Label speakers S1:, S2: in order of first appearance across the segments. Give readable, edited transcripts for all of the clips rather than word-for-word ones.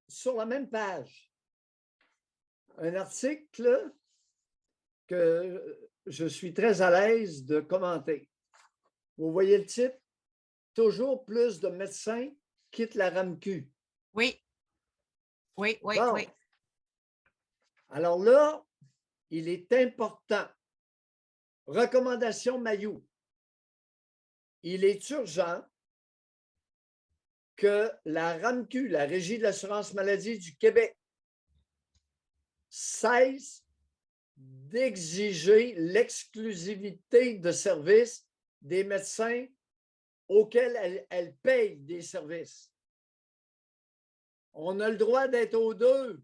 S1: sur la même page, un article que je suis très à l'aise de commenter. Vous voyez le titre? Toujours plus de médecins quittent la RAMQ.
S2: Oui. Oui.
S1: Bon. Alors là, il est important. Recommandation Mailloux. Il est urgent que la RAMQ, la Régie de l'assurance maladie du Québec, cesse d'exiger l'exclusivité de service des médecins auxquels elle paye des services. On a le droit d'être aux deux.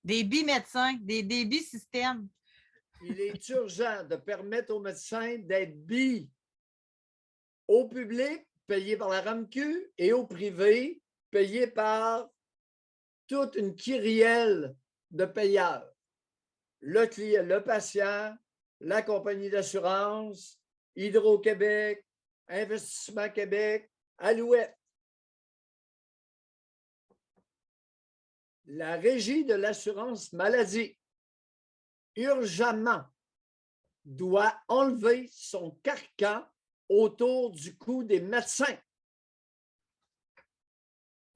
S2: Des bi-médecins, des bi-systèmes.
S1: Il est urgent de permettre aux médecins d'être bi au public, payé par la RAMQ, et au privé, payé par toute une kyrielle de payeurs. Le client, le patient, la compagnie d'assurance, Hydro-Québec, Investissement Québec, Alouette. La Régie de l'assurance maladie, urgemment, doit enlever son carcan autour du cou des médecins.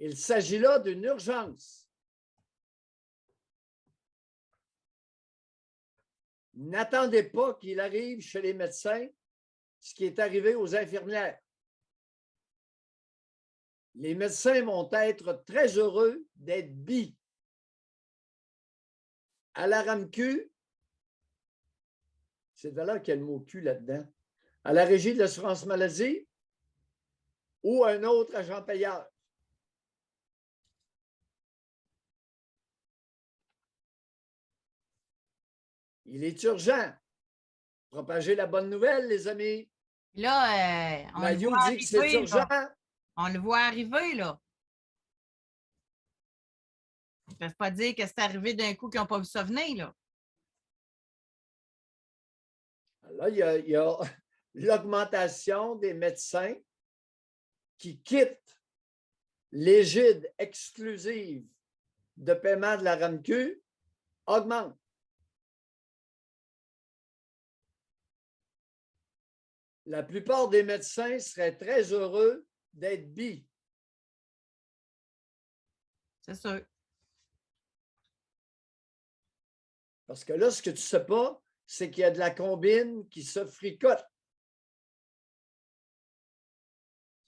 S1: Il s'agit là d'une urgence. N'attendez pas qu'il arrive chez les médecins ce qui est arrivé aux infirmières. Les médecins vont être très heureux d'être bi. À la RAMQ, c'est de là qu'il y a le mot cul là-dedans, à la Régie de l'assurance maladie ou un autre agent payeur. Il est urgent. Propager la bonne nouvelle, les amis.
S2: Là, on
S1: Mailloux
S2: le voit
S1: dit que c'est
S2: arriver,
S1: urgent.
S2: là. On le voit arriver, là. Ils ne peuvent pas dire que c'est arrivé d'un coup qu'ils n'ont pas vu ça venir, là.
S1: Là, il y a l'augmentation des médecins qui quittent l'égide exclusive de paiement de la RAMQ augmente. La plupart des médecins seraient très heureux d'être bi.
S2: C'est sûr.
S1: Parce que là, ce que tu ne sais pas, c'est qu'il y a de la combine qui se fricote.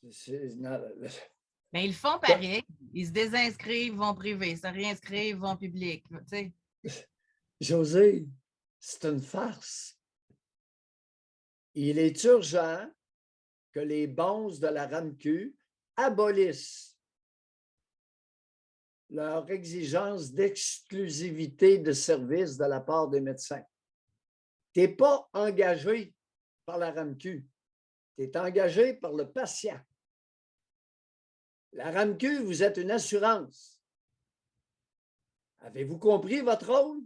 S2: Mais ils le font pareil. Ils se désinscrivent, vont privé. Ils se réinscrivent, vont public. Tu sais.
S1: José, c'est une farce. Il est urgent que les bonzes de la RAMQ abolissent leur exigence d'exclusivité de service de la part des médecins. Tu n'es pas engagé par la RAMQ. Tu es engagé par le patient. La RAMQ, vous êtes une assurance. Avez-vous compris votre rôle?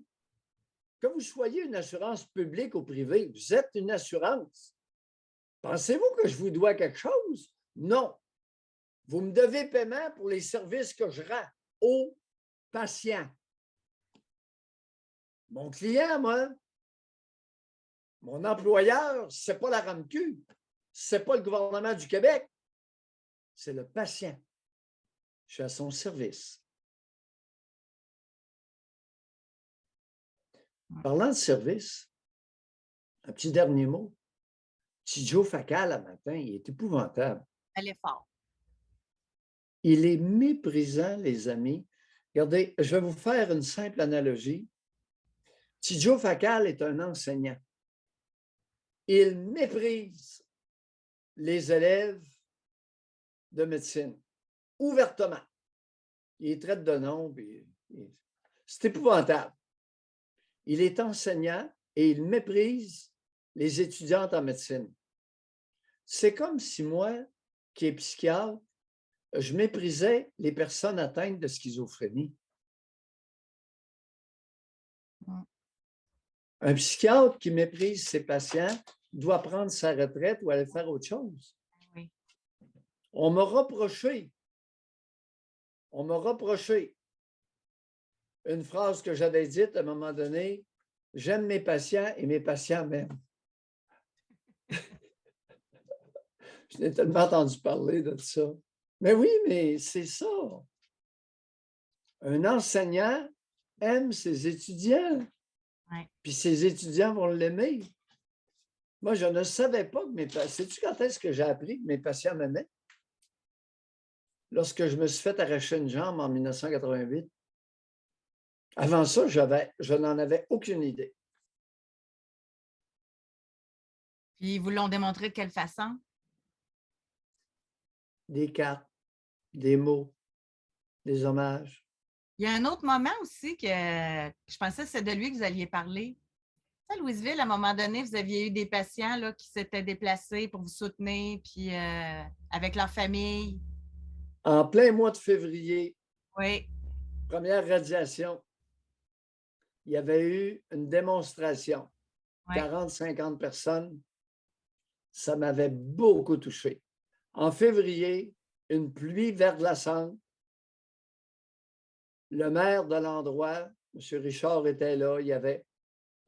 S1: Que vous soyez une assurance publique ou privée, vous êtes une assurance. Pensez-vous que je vous dois quelque chose? Non. Vous me devez paiement pour les services que je rends aux patients. Mon client, moi, mon employeur, ce n'est pas la RAMQ, ce n'est pas le gouvernement du Québec, c'est le patient. Je suis à son service. Parlant de service, un petit dernier mot. Petit Joe Facal, le matin, il est épouvantable.
S2: Elle est forte.
S1: Il est méprisant, les amis. Regardez, je vais vous faire une simple analogie. Petit Joe Facal est un enseignant. Il méprise les élèves de médecine, ouvertement. Il les traite de nom. C'est épouvantable. Il est enseignant et il méprise les étudiantes en médecine. C'est comme si moi, qui est psychiatre, je méprisais les personnes atteintes de schizophrénie. Un psychiatre qui méprise ses patients doit prendre sa retraite ou aller faire autre chose.
S2: Oui.
S1: On m'a reproché On m'a reproché une phrase que j'avais dite à un moment donné, « J'aime mes patients et mes patients m'aiment. » Je l'ai tellement entendu parler de ça. Mais oui, mais c'est ça. Un enseignant aime ses étudiants,
S2: Ouais.
S1: puis ses étudiants vont l'aimer. Moi, je ne savais pas que mes patients... Sais-tu quand est-ce que j'ai appris que mes patients m'aimaient? Lorsque je me suis fait arracher une jambe en 1988. Avant ça, je n'en avais aucune idée.
S2: Puis ils vous l'ont démontré de quelle façon?
S1: Des cartes, des mots, des hommages.
S2: Il y a un autre moment aussi que je pensais que c'est de lui que vous alliez parler. À Louisville, à un moment donné, vous aviez eu des patients là, qui s'étaient déplacés pour vous soutenir, puis avec leur famille.
S1: En plein mois de février,
S2: Oui,
S1: première radiation, il y avait eu une démonstration.
S2: oui,
S1: 40-50 personnes. Ça m'avait beaucoup touché. En février, une pluie verglaçante. Le maire de l'endroit, M. Richard, était là. Il y avait...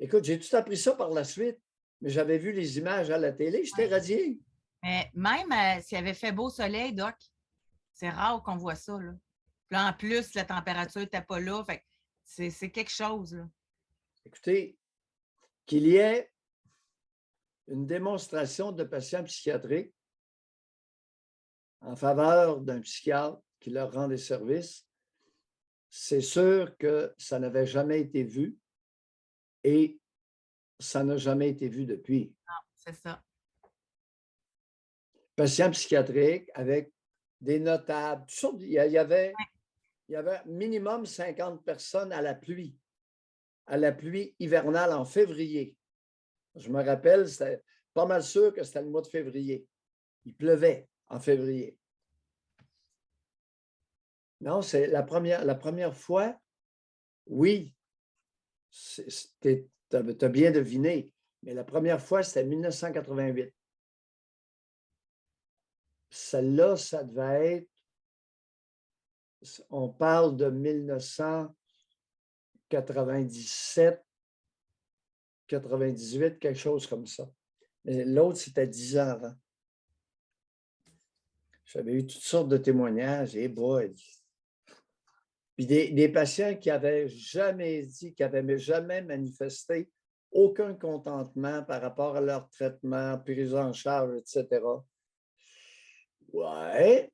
S1: Écoute, j'ai tout appris ça par la suite, mais j'avais vu les images à la télé. J'étais
S2: oui.
S1: radié.
S2: Mais même s'il avait fait beau soleil, Doc, c'est rare qu'on voit ça. Là. Puis là, en plus, la température n'était pas là. Fait que c'est quelque chose. Là.
S1: Écoutez, qu'il y ait une démonstration de patients psychiatriques en faveur d'un psychiatre qui leur rend des services, c'est sûr que ça n'avait jamais été vu et ça n'a jamais été vu depuis.
S2: C'est ça.
S1: Patients psychiatriques avec des notables, toutes sortes, il y avait minimum 50 personnes à la pluie hivernale en février. Je me rappelle, c'était pas mal sûr que c'était le mois de février. Il pleuvait en février. Non, c'est la première fois, oui, tu as bien deviné, mais la première fois, c'était 1988. Celle-là, ça devait être, on parle de 1997, 98, quelque chose comme ça. Mais l'autre, c'était 10 ans avant. J'avais eu toutes sortes de témoignages, et boy. Puis des patients qui n'avaient jamais dit, qui n'avaient jamais manifesté aucun contentement par rapport à leur traitement, prise en charge, etc. Ouais.